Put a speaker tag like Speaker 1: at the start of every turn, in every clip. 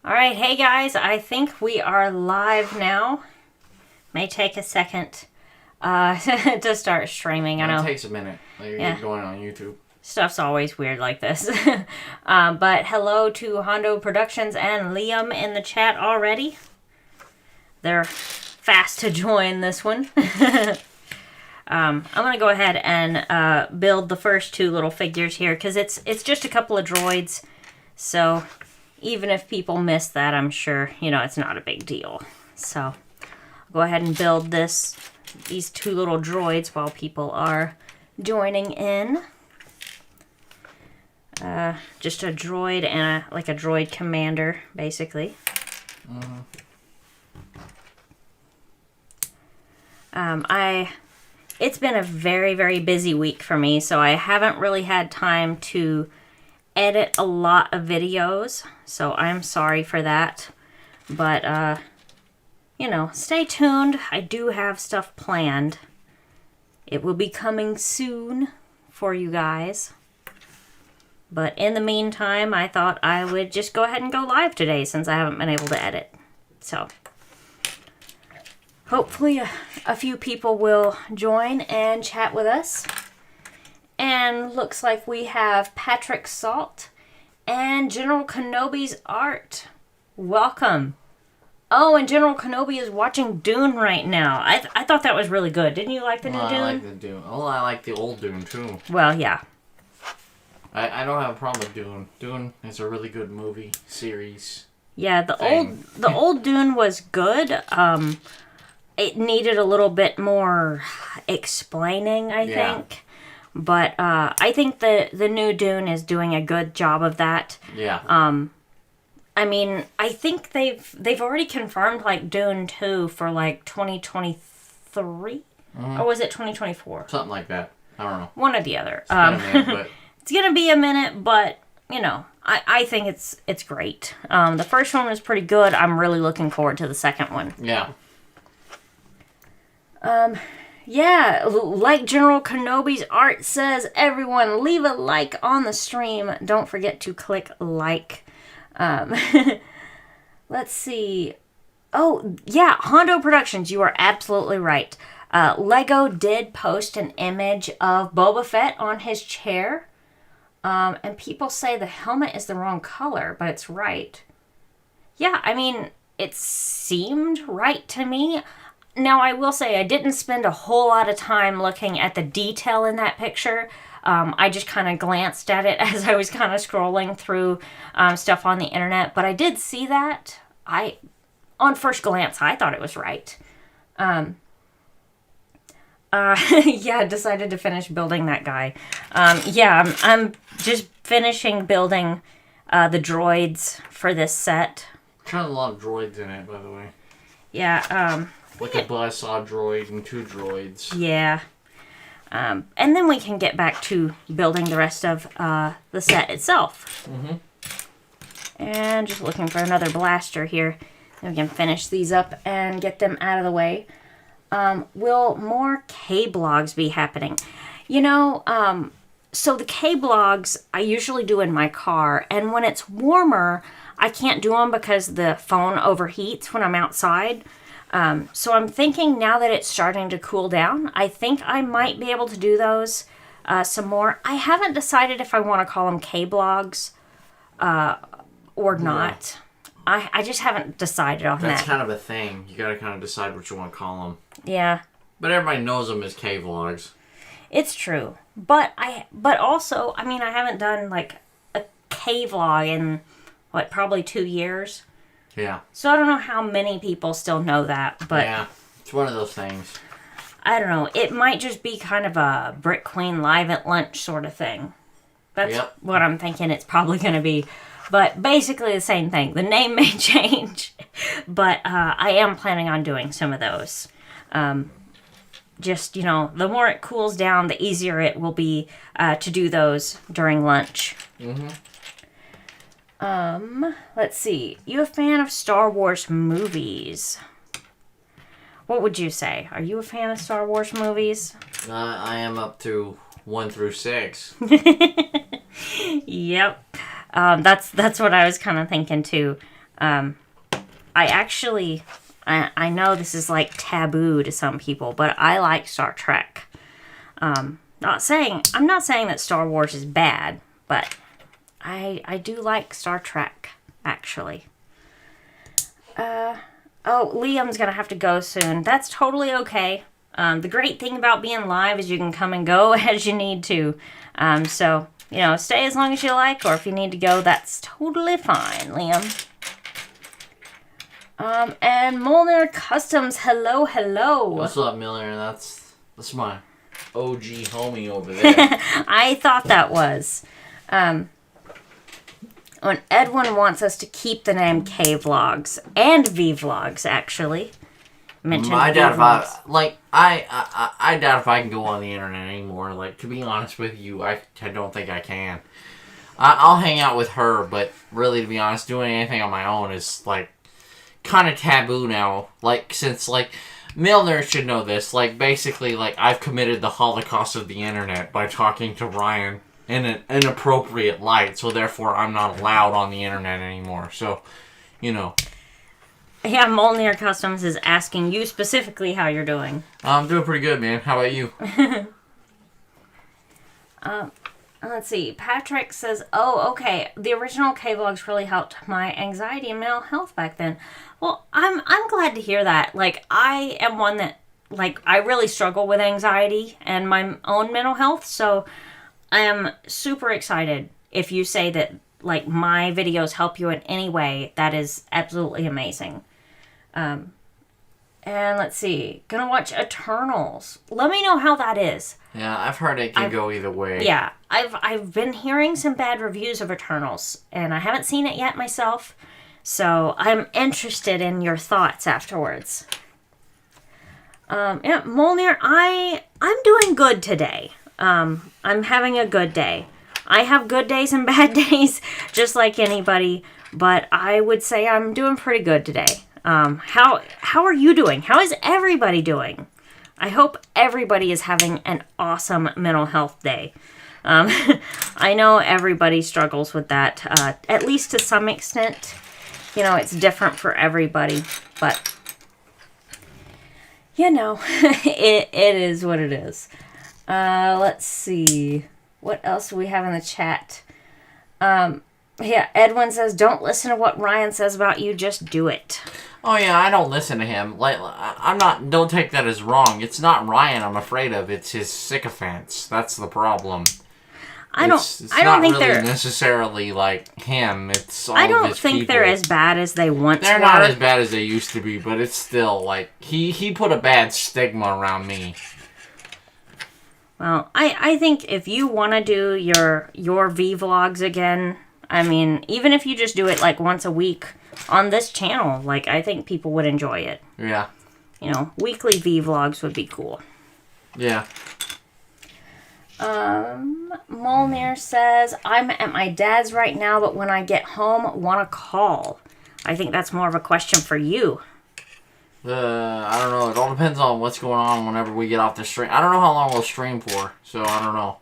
Speaker 1: Alright, hey guys, I think we are live now. May take a second to start streaming. I know.
Speaker 2: It takes a minute. Like you're going on YouTube.
Speaker 1: Stuff's always weird like this. But hello to Hondo Productions and Liam in the chat already. They're fast to join this one. I'm going to go ahead and build the first two little figures here because it's just a couple of droids. So even if people miss that, I'm sure, it's not a big deal. So I'll go ahead and build these two little droids while people are joining in. Just a droid and a droid commander, basically. It's been a very, very busy week for me, so I haven't really had time to edit a lot of videos, so I'm sorry for that. But, stay tuned. I do have stuff planned. It will be coming soon for you guys. But in the meantime, I thought I would just go ahead and go live today since I haven't been able to edit. So hopefully a few people will join and chat with us. And looks like we have Patrick Salt and General Kenobi's art. Welcome. Oh, and General Kenobi is watching Dune right now. I thought that was really good. Didn't you like the new Dune?
Speaker 2: I like the Dune. Oh, I like the old Dune too.
Speaker 1: Well, yeah.
Speaker 2: I don't have a problem with Dune. Dune is a really good movie series.
Speaker 1: Yeah, the old Dune was good. It needed a little bit more explaining, I think. But I think the new Dune is doing a good job of that.
Speaker 2: Yeah.
Speaker 1: I mean, I think they've already confirmed Dune 2 for 2023, or was it 2024?
Speaker 2: Something like that. I don't know.
Speaker 1: One or the other.
Speaker 2: But
Speaker 1: it's gonna be a minute, but I think it's great. The first one was pretty good. I'm really looking forward to the second one.
Speaker 2: Yeah.
Speaker 1: Yeah, like General Kenobi's art says, everyone leave a like on the stream. Don't forget to click like. Let's see. Oh, yeah, Hondo Productions, you are absolutely right. Lego did post an image of Boba Fett on his chair. And people say the helmet is the wrong color, but it's right. Yeah, I mean, it seemed right to me. Now, I will say I didn't spend a whole lot of time looking at the detail in that picture. I just kind of glanced at it as I was kind of scrolling through stuff on the internet. But I did see that. On first glance, I thought it was right. Yeah, decided to finish building that guy. Yeah, I'm just finishing building the droids for this set.
Speaker 2: Kind of a lot of droids in it, by the way.
Speaker 1: Yeah,
Speaker 2: like a buzzsaw droid and two droids.
Speaker 1: Yeah. And then we can get back to building the rest of the set itself.
Speaker 2: Mm-hmm.
Speaker 1: And just looking for another blaster here. Then we can finish these up and get them out of the way. Will more K-blogs be happening? So the K-blogs I usually do in my car. And when it's warmer, I can't do them because the phone overheats when I'm outside. So I'm thinking now that it's starting to cool down, I think I might be able to do those some more. I haven't decided if I want to call them K-blogs or not. I just haven't decided on that.
Speaker 2: That's kind of a thing. You gotta kind of decide what you want to call them.
Speaker 1: Yeah.
Speaker 2: But everybody knows them as K-vlogs.
Speaker 1: It's true. But also, I mean, I haven't done a K-vlog in, probably 2 years.
Speaker 2: Yeah.
Speaker 1: So I don't know how many people still know that, but...
Speaker 2: Yeah, it's one of those things.
Speaker 1: I don't know. It might just be kind of a BrickQueen live at lunch sort of thing. That's what I'm thinking it's probably going to be. But basically the same thing. The name may change. But I am planning on doing some of those. Just, the more it cools down, the easier it will be to do those during lunch.
Speaker 2: Mm-hmm.
Speaker 1: Let's see. You a fan of Star Wars movies? What would you say? Are you a fan of Star Wars movies?
Speaker 2: I am up to 1 through 6.
Speaker 1: Yep. That's what I was kind of thinking too. I know this is like taboo to some people, but I like Star Trek. I'm not saying that Star Wars is bad, but I do like Star Trek, actually. Liam's gonna have to go soon. That's totally okay. The great thing about being live is you can come and go as you need to. So, stay as long as you like, or if you need to go, that's totally fine, Liam. And Molnar Customs, hello.
Speaker 2: What's up, Miller? That's my OG homie over there.
Speaker 1: I thought that was. When Edwin wants us to keep the name K-Vlogs and V-Vlogs, actually.
Speaker 2: I doubt if I can go on the internet anymore. Like, to be honest with you, I don't think I can. I'll hang out with her, but really, to be honest, doing anything on my own is, like, kind of taboo now. Like, since, like, Milner should know this. Like, basically, like, I've committed the Holocaust of the internet by talking to Ryan in an inappropriate light, so therefore I'm not allowed on the internet anymore. So,
Speaker 1: Yeah, Molnar Customs is asking you specifically how you're doing.
Speaker 2: I'm doing pretty good, man. How about you?
Speaker 1: Let's see. Patrick says, "Oh, okay. The original K-Vlogs really helped my anxiety and mental health back then." Well, I'm glad to hear that. Like, I am one that, like, I really struggle with anxiety and my own mental health, so I am super excited if you say that, like, my videos help you in any way. That is absolutely amazing. And let's see. Gonna watch Eternals. Let me know how that is.
Speaker 2: Yeah, I've heard it can go either way.
Speaker 1: Yeah, I've been hearing some bad reviews of Eternals, and I haven't seen it yet myself, so I'm interested in your thoughts afterwards. Molnar, I'm doing good today. I'm having a good day. I have good days and bad days, just like anybody, but I would say I'm doing pretty good today. How are you doing? How is everybody doing? I hope everybody is having an awesome mental health day. I know everybody struggles with that, at least to some extent. It's different for everybody, but, it is what it is. Let's see. What else do we have in the chat? Edwin says, "Don't listen to what Ryan says about you, just do it."
Speaker 2: Oh yeah, I don't listen to him. Like, I'm not. Don't take that as wrong. It's not Ryan I'm afraid of. It's his sycophants. That's the problem.
Speaker 1: I don't think
Speaker 2: really
Speaker 1: they're
Speaker 2: necessarily like him. It's all
Speaker 1: I
Speaker 2: of
Speaker 1: don't
Speaker 2: his
Speaker 1: think
Speaker 2: people.
Speaker 1: they're as bad as they once were.
Speaker 2: They're not as bad as they used to be, but it's still like he put a bad stigma around me.
Speaker 1: Well, I think if you want to do your V-Vlogs again, I mean, even if you just do it like once a week on this channel, like, I think people would enjoy it.
Speaker 2: Yeah.
Speaker 1: Weekly V-Vlogs would be cool.
Speaker 2: Yeah.
Speaker 1: Molnar says, "I'm at my dad's right now, but when I get home, want to call." I think that's more of a question for you.
Speaker 2: I don't know. It all depends on what's going on whenever we get off the stream. I don't know how long we'll stream for, so I don't know.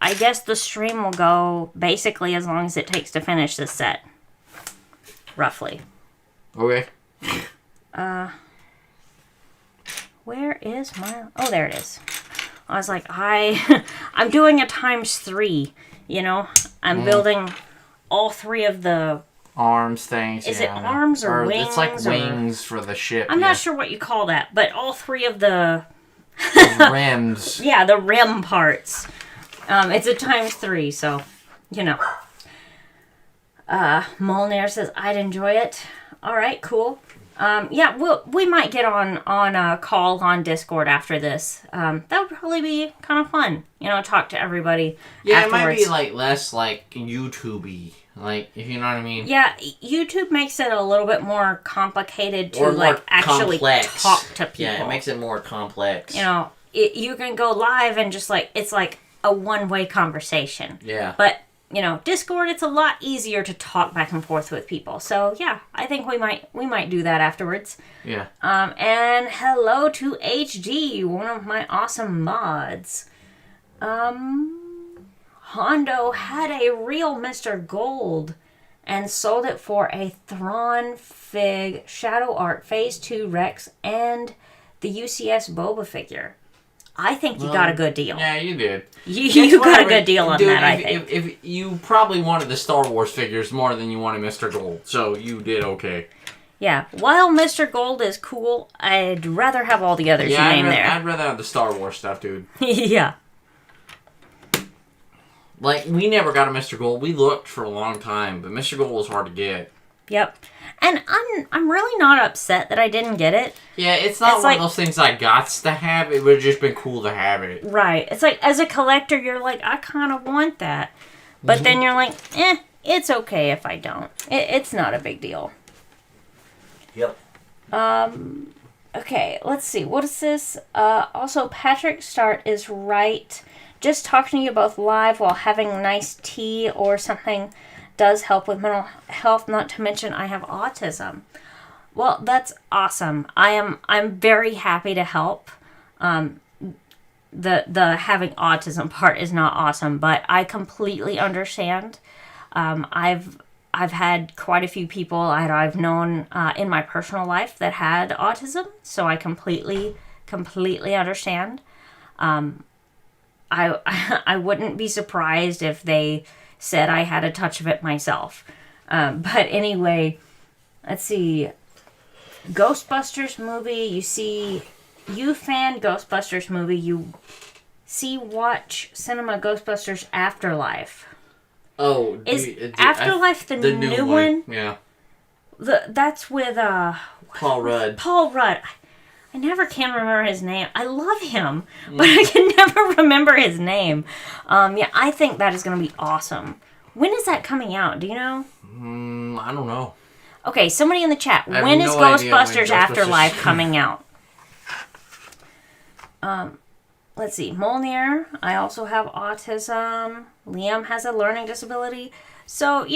Speaker 1: I guess the stream will go basically as long as it takes to finish this set. Roughly.
Speaker 2: Okay.
Speaker 1: Where is my... Oh, there it is. I was like, I'm doing a ×3, I'm building all three of the...
Speaker 2: Arms things.
Speaker 1: Is it arms or wings?
Speaker 2: It's like wings for the ship.
Speaker 1: I'm not sure what you call that, but all three of the...
Speaker 2: rims.
Speaker 1: Yeah, the rim parts. It's a ×3, so, Molnar says, "I'd enjoy it." All right, cool. We might get on a call on Discord after this. That would probably be kind of fun. Talk to everybody.
Speaker 2: Yeah,
Speaker 1: afterwards.
Speaker 2: It might be like less like YouTube-y, like, if you know what I mean.
Speaker 1: Yeah, YouTube makes it a little bit more complicated to actually
Speaker 2: complex.
Speaker 1: Talk to people.
Speaker 2: Yeah, it makes it more complex.
Speaker 1: You can go live and just it's like a one-way conversation.
Speaker 2: Yeah.
Speaker 1: But Discord, it's a lot easier to talk back and forth with people. So yeah, I think we might do that afterwards.
Speaker 2: Yeah.
Speaker 1: And hello to HD, one of my awesome mods. Hondo had a real Mr. Gold and sold it for a Thrawn Fig Shadow Art Phase 2 Rex and the UCS Boba figure. I think you got a good deal.
Speaker 2: Yeah, you did.
Speaker 1: You got a good deal on
Speaker 2: dude,
Speaker 1: that, I think.
Speaker 2: If you probably wanted the Star Wars figures more than you wanted Mr. Gold, so you did okay.
Speaker 1: Yeah, while Mr. Gold is cool, I'd rather have all the others you name there.
Speaker 2: I'd rather have the Star Wars stuff, dude.
Speaker 1: Yeah.
Speaker 2: Like, we never got a Mr. Gold. We looked for a long time, but Mr. Gold was hard to get.
Speaker 1: Yep. And I'm really not upset that I didn't get it.
Speaker 2: Yeah, it's not one of those things I got to have. It would have just been cool to have it.
Speaker 1: Right. It's like, as a collector, you're like, I kind of want that. But then you're like, it's okay if I don't. It's not a big deal.
Speaker 2: Yep.
Speaker 1: Okay, let's see. What is this? Also, Patrick Start is right. Just talking to you both live while having nice tea or something does help with mental health, not to mention I have autism. Well, that's awesome. I'm very happy to help. The having autism part is not awesome, but I completely understand. I've had quite a few people I've known in my personal life that had autism, so I completely understand. I wouldn't be surprised if they said I had a touch of it myself. But anyway, let's see. Ghostbusters movie, you fan Ghostbusters movie, you watch Cinema Ghostbusters Afterlife.
Speaker 2: Oh,
Speaker 1: is Afterlife the new one?
Speaker 2: Yeah.
Speaker 1: That's with
Speaker 2: Paul Rudd.
Speaker 1: Paul Rudd. I never can remember his name. I love him, but I can never remember his name. Yeah, I think that is going to be awesome. When is that coming out? Do you know?
Speaker 2: I don't know.
Speaker 1: Okay, somebody in the chat. When is Ghostbusters Afterlife coming out? Let's see. Molnir, I also have autism. Liam has a learning disability. So,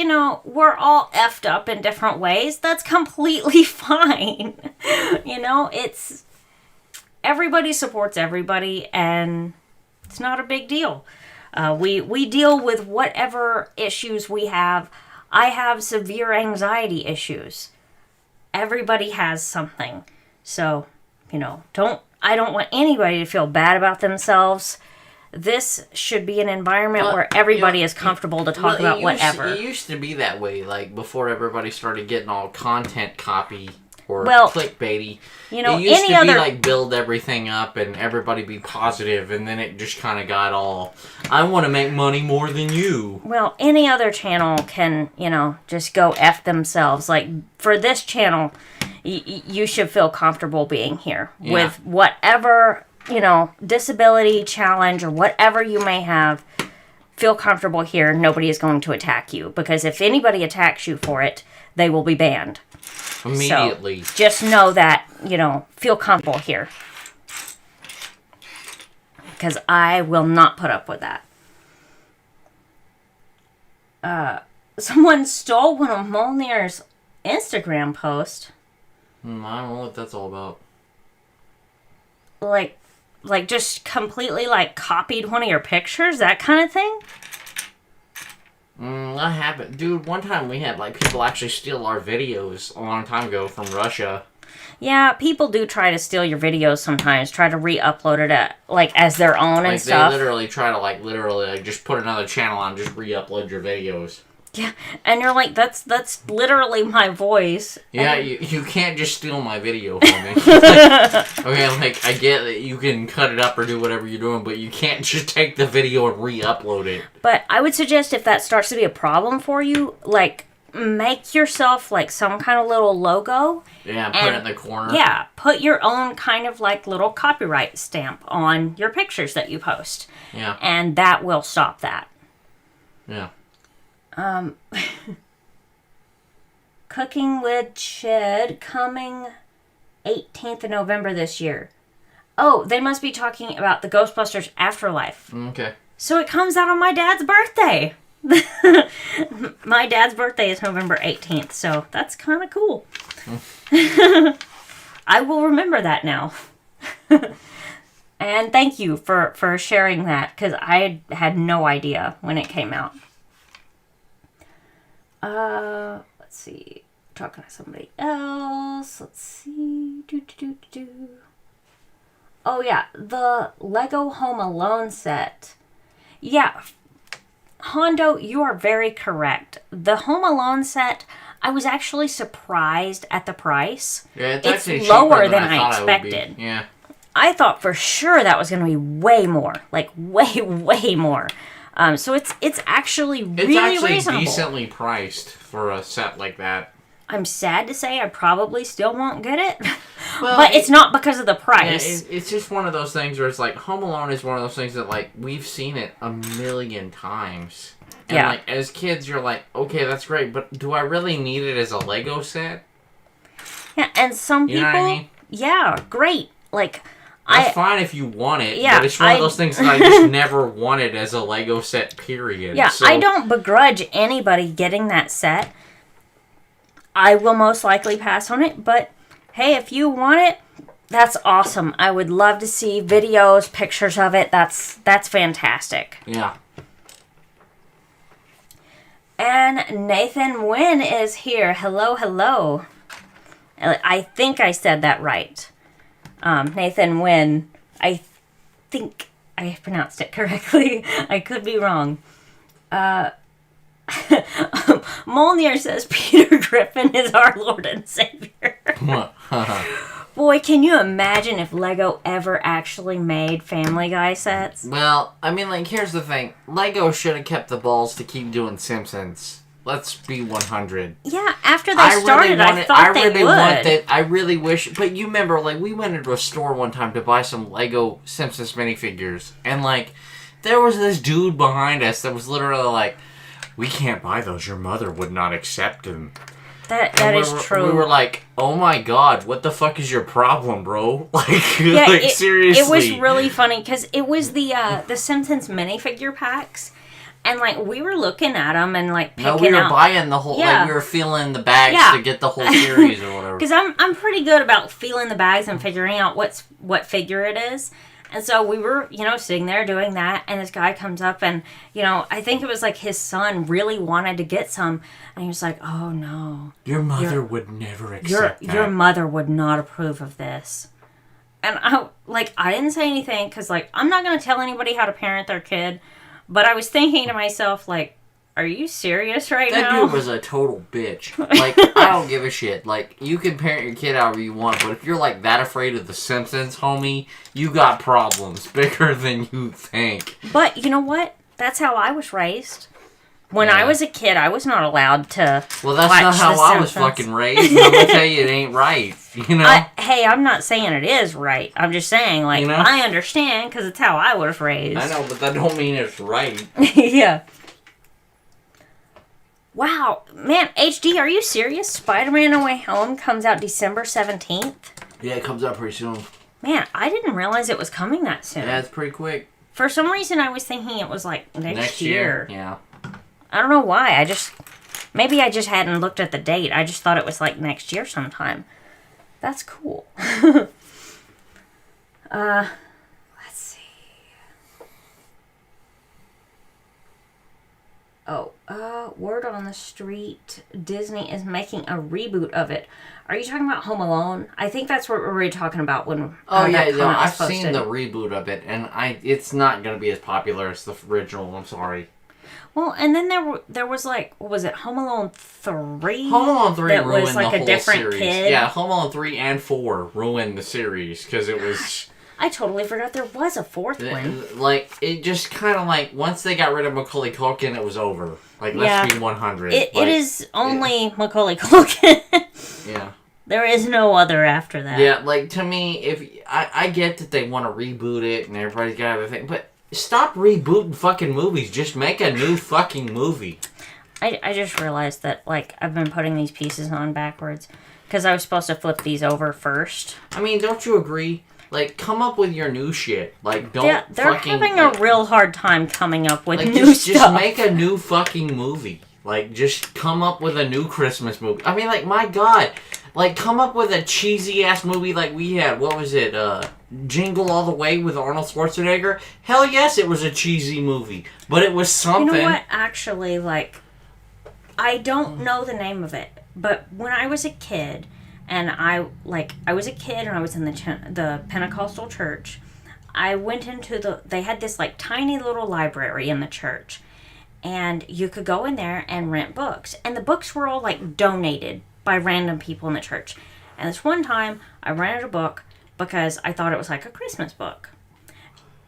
Speaker 1: we're all effed up in different ways. That's completely fine. It's... Everybody supports everybody, and it's not a big deal. We deal with whatever issues we have. I have severe anxiety issues. Everybody has something. So, I don't want anybody to feel bad about themselves. This should be an environment where everybody is comfortable to talk about whatever.
Speaker 2: It used to be that way, like, before everybody started getting all content copy or clickbaity. It used to be like build everything up and everybody be positive, and then it just kind of got all, I want to make money more than you.
Speaker 1: Well, any other channel can, just go F themselves. Like, for this channel, you should feel comfortable being here with whatever, disability, challenge, or whatever you may have. Feel comfortable here. Nobody is going to attack you, because if anybody attacks you for it, they will be banned.
Speaker 2: Immediately.
Speaker 1: So just know that, feel comfortable here. Because I will not put up with that. Someone stole one of Molnir's Instagram posts.
Speaker 2: I don't know what that's all about.
Speaker 1: Like just completely, copied one of your pictures? That kind of thing?
Speaker 2: That happened. Dude, one time we had, people actually steal our videos a long time ago from Russia.
Speaker 1: Yeah, people do try to steal your videos sometimes. Try to re-upload it as their own and stuff.
Speaker 2: They literally try to, just put another channel on and just re-upload your videos.
Speaker 1: Yeah, and you're like, that's literally my voice.
Speaker 2: Yeah, you can't just steal my video from me. Okay, I get that you can cut it up or do whatever you're doing, but you can't just take the video and re-upload it.
Speaker 1: But I would suggest if that starts to be a problem for you, make yourself, some kind of little logo.
Speaker 2: Yeah, put it in the corner.
Speaker 1: Yeah, put your own kind of, little copyright stamp on your pictures that you post.
Speaker 2: Yeah.
Speaker 1: And that will stop that.
Speaker 2: Yeah.
Speaker 1: Cooking with Ched coming 18th of November this year. Oh, they must be talking about the Ghostbusters Afterlife.
Speaker 2: Okay. So
Speaker 1: it comes out on my dad's birthday. My dad's birthday is November 18th, so that's kind of cool. I will remember that now. And thank you for sharing that, because I had no idea when it came out. Let's see. Talking to somebody else. Let's see. Oh, yeah. The Lego Home Alone set. Yeah. Hondo, you are very correct. The Home Alone set, I was actually surprised at the price.
Speaker 2: Yeah,
Speaker 1: it's lower than I expected.
Speaker 2: Yeah.
Speaker 1: I thought for sure that was going to be way more. Like, way, way more. So it's actually really reasonable.
Speaker 2: It's decently priced for a set like that.
Speaker 1: I'm sad to say I probably still won't get it. Well, but it's not because of the price.
Speaker 2: Yeah, it's just one of those things where it's like, Home Alone is one of those things that, like, we've seen it a million times. And, like, as kids, you're like, okay, that's great, but do I really need it as a Lego set?
Speaker 1: Yeah, and some people... You know what I mean? Yeah, great. Like...
Speaker 2: That's fine if you want it, but it's one of those things that I just never wanted as a Lego set, period.
Speaker 1: Yeah, so, I don't begrudge anybody getting that set. I will most likely pass on it, but hey, if you want it, that's awesome. I would love to see videos, pictures of it. That's fantastic.
Speaker 2: Yeah.
Speaker 1: And Nathan Wynn is here. Hello, hello. I think I said that right. Nathan Wynn, I think I pronounced it correctly. I could be wrong. Molnir says Peter Griffin is our Lord and Savior. Boy, can you imagine if Lego ever actually made Family Guy sets?
Speaker 2: Well, I mean, like, here's the thing. Lego should have kept the balls to keep doing Simpsons. Let's be 100.
Speaker 1: Yeah, after they started, I thought they would.
Speaker 2: I really wish... But you remember, like, we went into a store one time to buy some Lego Simpsons minifigures. And, like, there was this dude behind us that was literally like, we can't buy those. Your mother would not accept them.
Speaker 1: That is true.
Speaker 2: We were like, oh my god, what the fuck is your problem, bro? Like, yeah, like seriously.
Speaker 1: It was really funny, because it was the Simpsons minifigure packs. And, like, we were looking at them and, like, picking out...
Speaker 2: No, we were buying the whole... Yeah. Like, we were feeling the bags to get the whole series or whatever.
Speaker 1: Because I'm pretty good about feeling the bags and figuring out what figure it is. And so we were, sitting there doing that, and this guy comes up and, I think it was, like, his son really wanted to get some. And he was like, oh, no.
Speaker 2: Your mother would never accept that.
Speaker 1: Your mother would not approve of this. And, I didn't say anything, because, like, I'm not going to tell anybody how to parent their kid. But I was thinking to myself, like, are you serious now?
Speaker 2: That dude was a total bitch. Like, I don't give a shit. Like, you can parent your kid however you want, but if you're, like, that afraid of The Simpsons, homie, you got problems bigger than you think.
Speaker 1: But, you know what? That's how I was raised. When I was a kid, I was not allowed to
Speaker 2: Well, that's not how I was fucking raised. I'm gonna tell you, it ain't right.
Speaker 1: Hey, I'm not saying it is right. I'm just saying, like, I understand, because it's how I was raised.
Speaker 2: I know, but that don't mean it's right.
Speaker 1: Yeah. Wow. Man, HD, are you serious? Spider-Man No Way Home comes out December 17th?
Speaker 2: Yeah, it comes out pretty soon.
Speaker 1: Man, I didn't realize it was coming that soon.
Speaker 2: Yeah, it's pretty quick.
Speaker 1: For some reason, I was thinking it was, like, next year.
Speaker 2: Yeah.
Speaker 1: I don't know why. Maybe I just hadn't looked at the date. I just thought it was, like, next year sometime. That's cool. Let's see. Oh, word on the street. Disney is making a reboot of it. Are you talking about Home Alone? I think that's what we were talking about when.
Speaker 2: Oh yeah, no, I've seen the reboot of it, and it's not going to be as popular as the original. I'm sorry.
Speaker 1: Well, and then there was like, what was it, Home Alone 3?
Speaker 2: Home Alone 3
Speaker 1: that
Speaker 2: ruined
Speaker 1: was like
Speaker 2: the whole
Speaker 1: a different
Speaker 2: series.
Speaker 1: Kid.
Speaker 2: Yeah, Home Alone 3 and 4 ruined the series because it was.
Speaker 1: I totally forgot there was a fourth one.
Speaker 2: Like, it just kind of like, once they got rid of Macaulay Culkin, it was over. Like, let's be 100.
Speaker 1: It is only Macaulay Culkin.
Speaker 2: Yeah.
Speaker 1: There is no other after that.
Speaker 2: Yeah, like, to me, if I get that they want to reboot it and everybody's got everything, but stop rebooting fucking movies. Just make a new fucking movie.
Speaker 1: I just realized that, like, I've been putting these pieces on backwards because I was supposed to flip these over first.
Speaker 2: I mean, don't you agree? Like, come up with your new shit. Like, don't
Speaker 1: they're
Speaker 2: fucking...
Speaker 1: having a real hard time coming up with new stuff.
Speaker 2: Just make a new fucking movie. Like, just come up with a new Christmas movie. I mean, like, my God. Like, come up with a cheesy-ass movie like we had. What was it? Jingle All the Way with Arnold Schwarzenegger? Hell yes, it was a cheesy movie. But it was something.
Speaker 1: You know what? Actually, like... I don't know the name of it, but when I was a kid, and I was a kid and I was in the Pentecostal church, I went into they had this like tiny little library in the church, and you could go in there and rent books, and the books were all like donated by random people in the church. And this one time I rented a book because I thought it was like a Christmas book.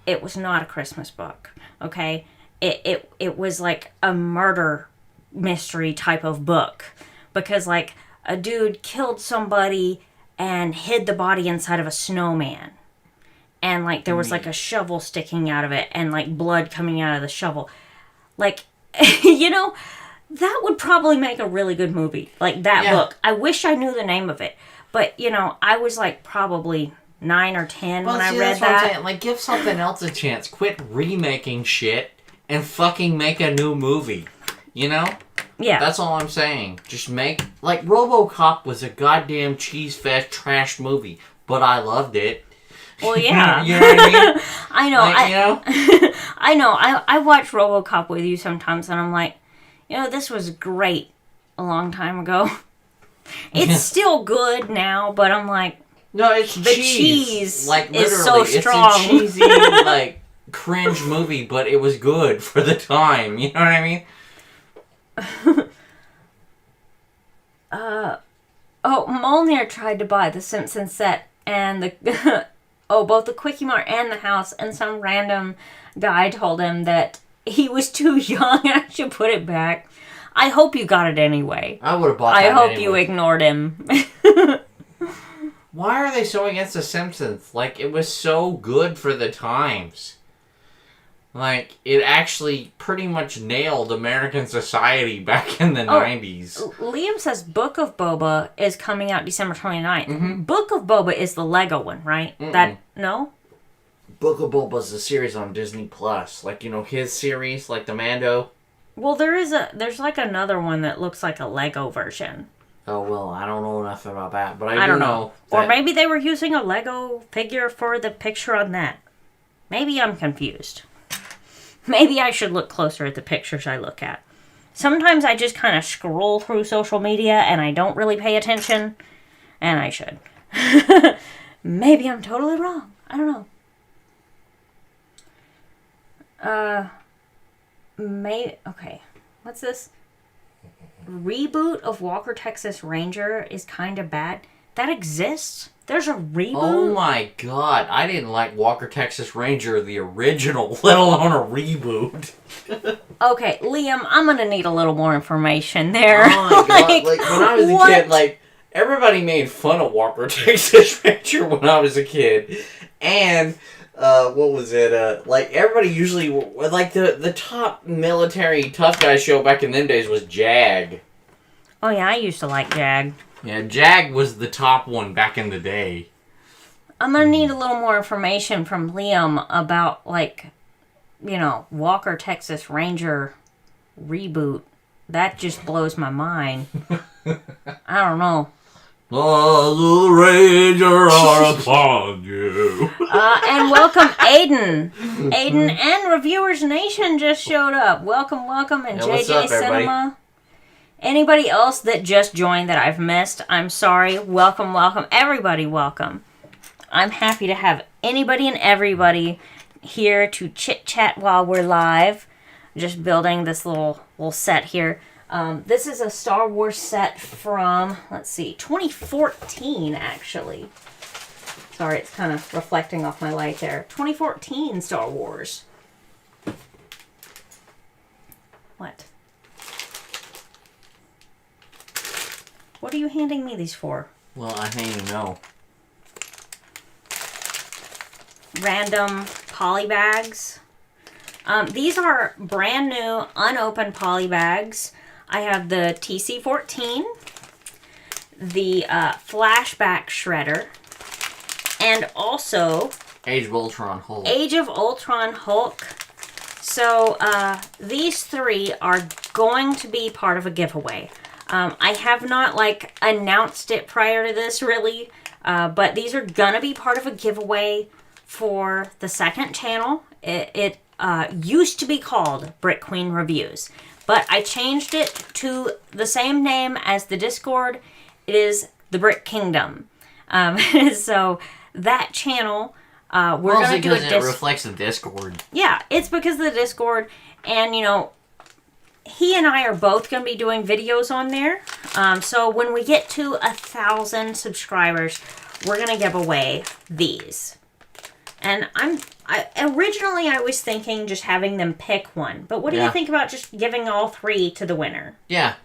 Speaker 1: It was not a Christmas book, okay? It was like a murder mystery type of book, because like a dude killed somebody and hid the body inside of a snowman, and like there was like a shovel sticking out of it and like blood coming out of the shovel. Like, that would probably make a really good movie, like that book. I wish I knew the name of it, but I was like probably 9 or 10 when I read that.
Speaker 2: Like, give something else a chance. Quit remaking shit and fucking make a new movie. Yeah. That's all I'm saying. Just make... Like, RoboCop was a goddamn cheese-fest trash movie, but I loved it.
Speaker 1: Well, yeah.
Speaker 2: You know what I mean?
Speaker 1: I know.
Speaker 2: Like,
Speaker 1: I know. I watch RoboCop with you sometimes, and I'm like, this was great a long time ago. It's still good now, but I'm like...
Speaker 2: No, it's
Speaker 1: the cheese
Speaker 2: like,
Speaker 1: is so strong.
Speaker 2: It's a cheesy, like, cringe movie, but it was good for the time. You know what I mean?
Speaker 1: Molnir tried to buy the Simpsons set and both the Quickie Mart and the house, and some random guy told him that he was too young and I should put it back. I hope you got it anyway.
Speaker 2: I would have bought that
Speaker 1: I hope
Speaker 2: anyway.
Speaker 1: you ignored him.
Speaker 2: Why are they so against the Simpsons? Like, it was so good for the times. Like, it actually pretty much nailed American society back in the 90s.
Speaker 1: Liam says Book of Boba is coming out December 29th.
Speaker 2: Mm-hmm.
Speaker 1: Book of Boba is the Lego one, right? No?
Speaker 2: Book of Boba's a series on Disney Plus. Like, his series, like the Mando.
Speaker 1: Well, there's like another one that looks like a Lego version.
Speaker 2: Oh, well, I don't know nothing about that, but I
Speaker 1: don't
Speaker 2: do
Speaker 1: know.
Speaker 2: that...
Speaker 1: Or maybe they were using a Lego figure for the picture on that. Maybe I'm confused. Maybe I should look closer at the pictures I look at. Sometimes I just kind of scroll through social media and I don't really pay attention. And I should. Maybe I'm totally wrong. I don't know. Okay. What's this? Reboot of Walker, Texas Ranger is kind of bad. That exists? There's a reboot?
Speaker 2: Oh my god, I didn't like Walker, Texas Ranger, the original, let alone a reboot.
Speaker 1: Okay, Liam, I'm gonna need a little more information there.
Speaker 2: Oh my god, like when I was a kid, like, everybody made fun of Walker, Texas Ranger when I was a kid. And, what was it, like, everybody usually, like, the top military tough guy show back in them days was Jag.
Speaker 1: Oh yeah, I used to like Jag.
Speaker 2: Yeah, Jag was the top one back in the day.
Speaker 1: I'm gonna need a little more information from Liam about, like, Walker, Texas Ranger reboot. That just blows my mind. I don't know.
Speaker 2: The Ranger are upon you.
Speaker 1: And welcome, Aiden. Aiden and Reviewers Nation just showed up. Welcome, and JJ Cinema. Anybody else that just joined that I've missed, I'm sorry. Welcome. Everybody, welcome. I'm happy to have anybody and everybody here to chit-chat while we're live. Just building this little set here. This is a Star Wars set from, 2014, actually. Sorry, it's kind of reflecting off my light there. 2014 Star Wars. What? What are you handing me these for?
Speaker 2: Well, I think you know.
Speaker 1: Random poly bags. These are brand new, unopened poly bags. I have the TC-14, the Flashback Shredder, and also
Speaker 2: Age of Ultron Hulk.
Speaker 1: Age of Ultron Hulk. So these three are going to be part of a giveaway. I have not announced it prior to this really, but these are gonna be part of a giveaway for the second channel. It used to be called BrickQueen Reviews, but I changed it to the same name as the Discord. It is the Brick Kingdom. So that channel, we're going to do a
Speaker 2: it reflects the Discord.
Speaker 1: Yeah, it's because of the Discord, and you know, he and I are both going to be doing videos on there. So when we get to 1,000 subscribers, we're going to give away these. And originally I was thinking just having them pick one. But what do you think about just giving all 3 to the winner?
Speaker 2: Yeah.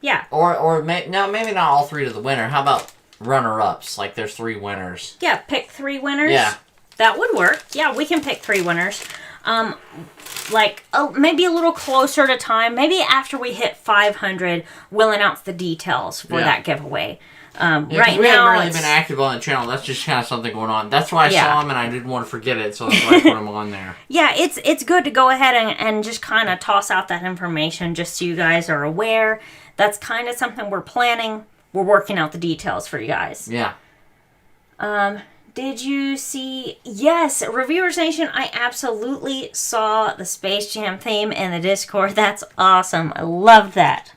Speaker 1: Yeah.
Speaker 2: Or maybe not all 3 to the winner. How about runner-ups? Like there's 3 winners.
Speaker 1: Yeah, pick 3 winners.
Speaker 2: Yeah.
Speaker 1: That would work. Yeah, we can pick 3 winners. Maybe a little closer to time. Maybe after we hit 500, we'll announce the details for that giveaway. Right now,
Speaker 2: we haven't really been active on the channel. That's just kind of something going on. That's why I saw them and I didn't want to forget it, so that's why I put them on there.
Speaker 1: Yeah, it's good to go ahead and just kind of toss out that information just so you guys are aware. That's kind of something we're planning. We're working out the details for you guys.
Speaker 2: Yeah.
Speaker 1: Did you see... Yes, Reviewers Nation, I absolutely saw the Space Jam theme in the Discord. That's awesome. I love that.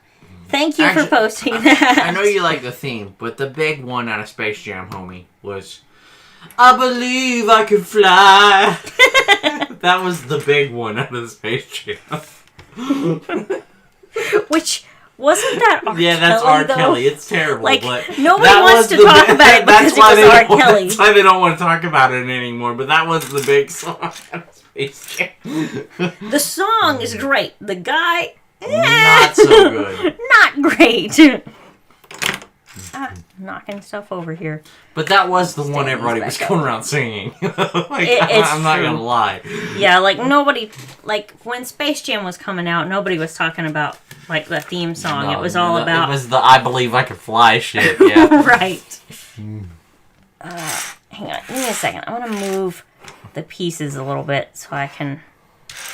Speaker 1: Thank you for posting that.
Speaker 2: I know you like the theme, but the big one out of Space Jam, homie, was I believe I can fly. That was the big one out of the Space Jam.
Speaker 1: Which... Wasn't that R.
Speaker 2: Yeah, that's
Speaker 1: Kelly,
Speaker 2: R.
Speaker 1: though?
Speaker 2: Kelly. It's terrible.
Speaker 1: Like,
Speaker 2: but
Speaker 1: nobody wants to talk about it because it was R. Kelly.
Speaker 2: That's why they don't want to talk about it anymore. But that was the big song out of Space Jam.
Speaker 1: The song is great. The guy...
Speaker 2: Not so good.
Speaker 1: Not great. Knocking stuff over here.
Speaker 2: But that was the one everybody was going around singing. I'm not going to lie.
Speaker 1: Yeah, like nobody... Like, when Space Jam was coming out, nobody was talking about, like, the theme song. It was all about...
Speaker 2: It was the I Believe I Can Fly shit, yeah.
Speaker 1: Right. Hang on, give me a second. I want to move the pieces a little bit so I can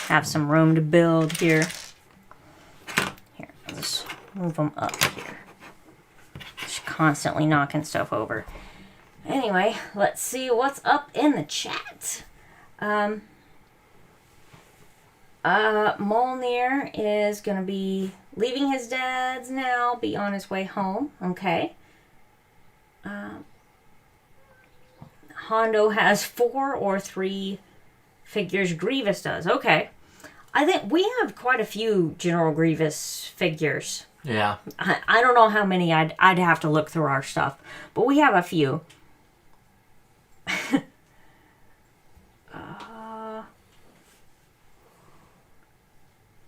Speaker 1: have some room to build here. Here, I'll just move them up here. Just constantly knocking stuff over. Anyway, let's see what's up in the chat. Molnir is going to be leaving his dad's now, be on his way home. Okay. Hondo has 4 or 3 figures. Grievous does. Okay. I think we have quite a few General Grievous figures.
Speaker 2: Yeah.
Speaker 1: I don't know how many. I'd have to look through our stuff. But we have a few.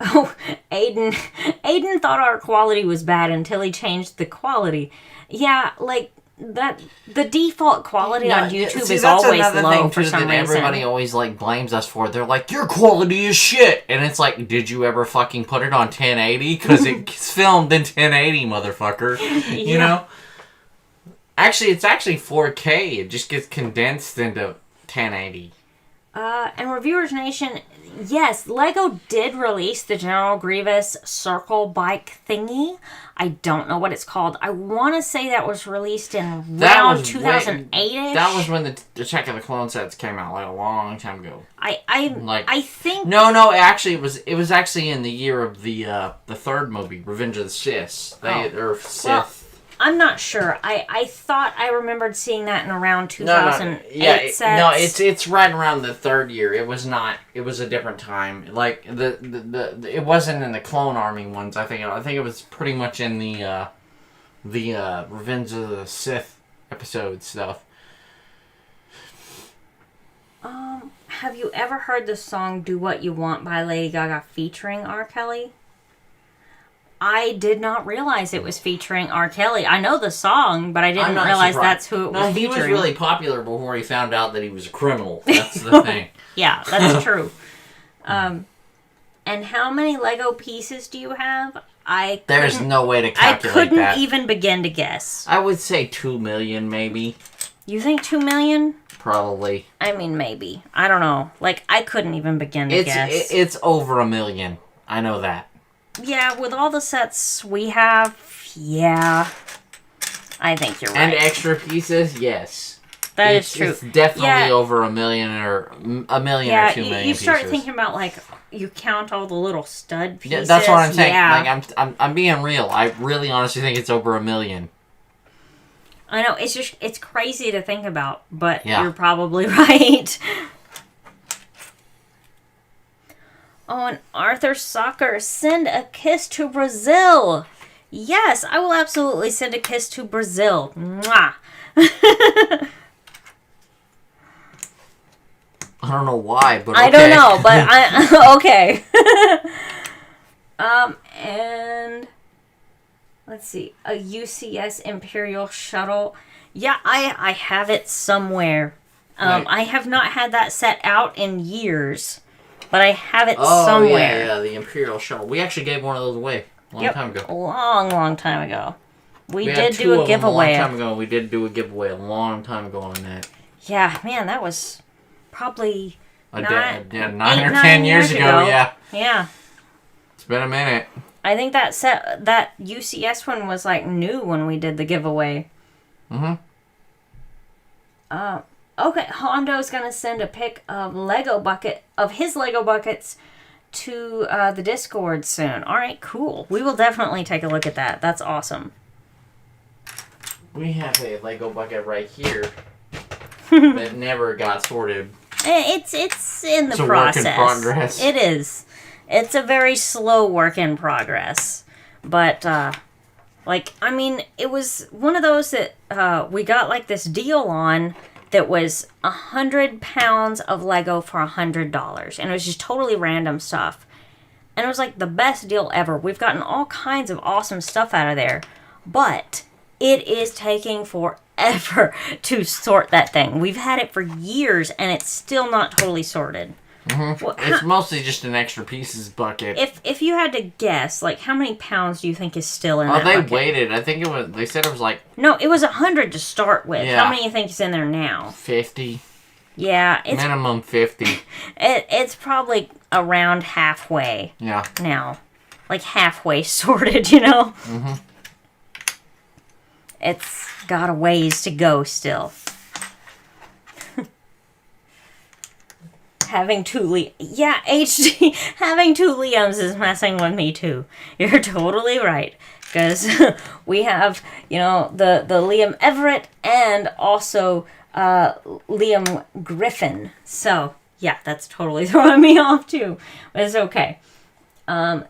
Speaker 1: Oh, Aiden thought our quality was bad until he changed the quality. Yeah, like, that the default quality on YouTube is always low for some reason.
Speaker 2: Everybody always, like, blames us for. They're like, your quality is shit! And it's like, did you ever fucking put it on 1080? Because it's filmed in 1080, motherfucker. You know? Actually, it's actually 4K. It just gets condensed into 1080.
Speaker 1: And Reviewers Nation, yes, Lego did release the General Grievous circle bike thingy. I don't know what it's called. I want to say that was released in around 2008-ish.
Speaker 2: That was when the Attack of the Clone sets came out, like a long time ago.
Speaker 1: I think...
Speaker 2: No, actually, it was actually in the year of the third movie, Revenge of the Sith. Sith.
Speaker 1: Well, I'm not sure. I thought I remembered seeing that in around 2008 sets.
Speaker 2: No, it's right around the third year. It was not. It was a different time. Like it wasn't in the Clone Army ones. I think it was pretty much in the Revenge of the Sith episode stuff.
Speaker 1: Have you ever heard the song "Do What You Want" by Lady Gaga featuring R. Kelly? I did not realize it was featuring R. Kelly. I know the song, but I didn't realize that's who it was featuring.
Speaker 2: He was really popular before he found out that he was a criminal. That's the thing.
Speaker 1: Yeah, that's true. And how many Lego pieces do you have?
Speaker 2: There's no way to calculate that.
Speaker 1: I couldn't even begin to guess.
Speaker 2: I would say 2 million, maybe.
Speaker 1: You think 2 million?
Speaker 2: Probably.
Speaker 1: I mean, maybe. I don't know. Like, I couldn't even begin to guess.
Speaker 2: It's over 1 million. I know that.
Speaker 1: Yeah, with all the sets we have, yeah. I think you're right.
Speaker 2: And extra pieces, yes.
Speaker 1: That is true.
Speaker 2: It's definitely over a million or 2 million
Speaker 1: you start
Speaker 2: pieces.
Speaker 1: thinking about, like, you count all the little stud pieces.
Speaker 2: Yeah, that's what I'm saying.
Speaker 1: Yeah.
Speaker 2: Like, I'm being real. I really honestly think it's over 1 million.
Speaker 1: I know, it's crazy to think about, but
Speaker 2: Yeah.
Speaker 1: you're probably right. Oh, and Arthur Soccer, send a kiss to Brazil. Yes, I will absolutely send a kiss to Brazil. Mwah.
Speaker 2: I don't know why, but okay.
Speaker 1: I don't know, but I okay. And let's see, a UCS Imperial shuttle. Yeah, I have it somewhere.
Speaker 2: Right.
Speaker 1: I have not had that set out in years, but I have it somewhere.
Speaker 2: Yeah, the Imperial shuttle. We actually gave one of those away a long time ago.
Speaker 1: A long time ago. We
Speaker 2: had
Speaker 1: did
Speaker 2: two
Speaker 1: do a
Speaker 2: of them
Speaker 1: giveaway.
Speaker 2: A long time ago. We did do a giveaway a long time ago on that.
Speaker 1: Yeah, man, that was probably
Speaker 2: 9 or 10 years ago. Yeah.
Speaker 1: Yeah.
Speaker 2: It's been a minute.
Speaker 1: I think that UCS one was like new when we did the giveaway.
Speaker 2: Mm-hmm.
Speaker 1: Okay, Hondo's gonna send a pic of his Lego buckets to the Discord soon. All right, cool. We will definitely take a look at that. That's awesome.
Speaker 2: We have a Lego bucket right here that never got sorted.
Speaker 1: It's in the process.
Speaker 2: Work in progress.
Speaker 1: It is. It's a very slow work in progress, but it was one of those that we got like this deal on that was 100 pounds of Lego for $100, and it was just totally random stuff, and it was like the best deal ever. We've gotten all kinds of awesome stuff out of there, but it is taking forever to sort that thing. We've had it for years, and it's still not totally sorted.
Speaker 2: Mm-hmm. Well, it's mostly just an extra pieces bucket.
Speaker 1: If you had to guess, like, how many pounds do you think is still in that
Speaker 2: they
Speaker 1: bucket?
Speaker 2: waited. I think they said it was like...
Speaker 1: No, it was 100 to start with.
Speaker 2: Yeah.
Speaker 1: How many do you think is in there now?
Speaker 2: 50.
Speaker 1: Yeah.
Speaker 2: Minimum 50.
Speaker 1: It's probably around halfway.
Speaker 2: Yeah.
Speaker 1: Now. Like, halfway sorted, you know?
Speaker 2: Mm-hmm.
Speaker 1: It's got a ways to go still. Having two HD, having two Liams is messing with me too. You're totally right. Because we have, the Liam Everett and also Liam Griffin. So, yeah, that's totally throwing me off too. But it's okay.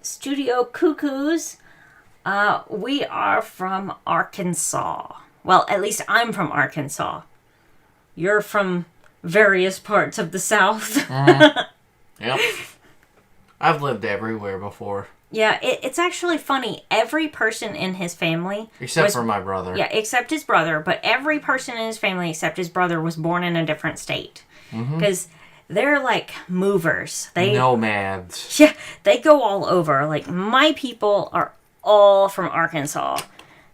Speaker 1: Studio Cuckoos. We are from Arkansas. Well, at least I'm from Arkansas. You're from various parts of the South.
Speaker 2: Mm-hmm. Yep. I've lived everywhere before.
Speaker 1: Yeah, it's actually funny. Every person in his family...
Speaker 2: Except for my brother.
Speaker 1: Yeah, except his brother. But every person in his family except his brother was born in a different state. Because they're like movers.
Speaker 2: Nomads.
Speaker 1: Yeah, they go all over. Like, my people are all from Arkansas.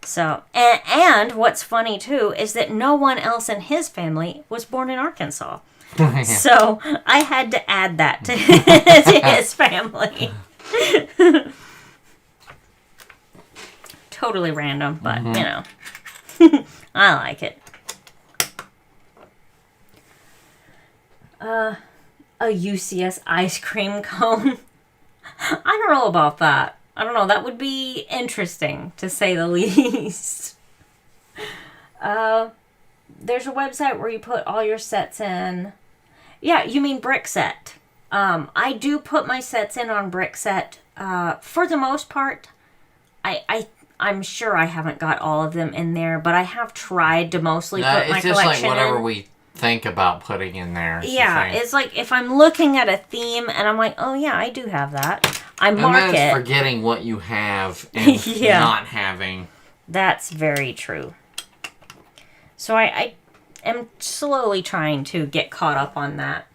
Speaker 1: So, and what's funny too is that no one else in his family was born in Arkansas. So I had to add that to his family. Totally random, but I like it. A UCS ice cream cone. I don't know about that. I don't know. That would be interesting, to say the least. There's a website where you put all your sets in. Yeah, you mean BrickSet. I do put my sets in on BrickSet. For the most part, I'm sure I haven't got all of them in there, but I have tried to mostly put my collection in.
Speaker 2: It's just like whatever we think about putting in there.
Speaker 1: Yeah, it's like if I'm looking at a theme and I'm like, oh yeah, I do have that. I mark
Speaker 2: and then
Speaker 1: it.
Speaker 2: Forgetting what you have and not having.
Speaker 1: That's very true. So I am slowly trying to get caught up on that.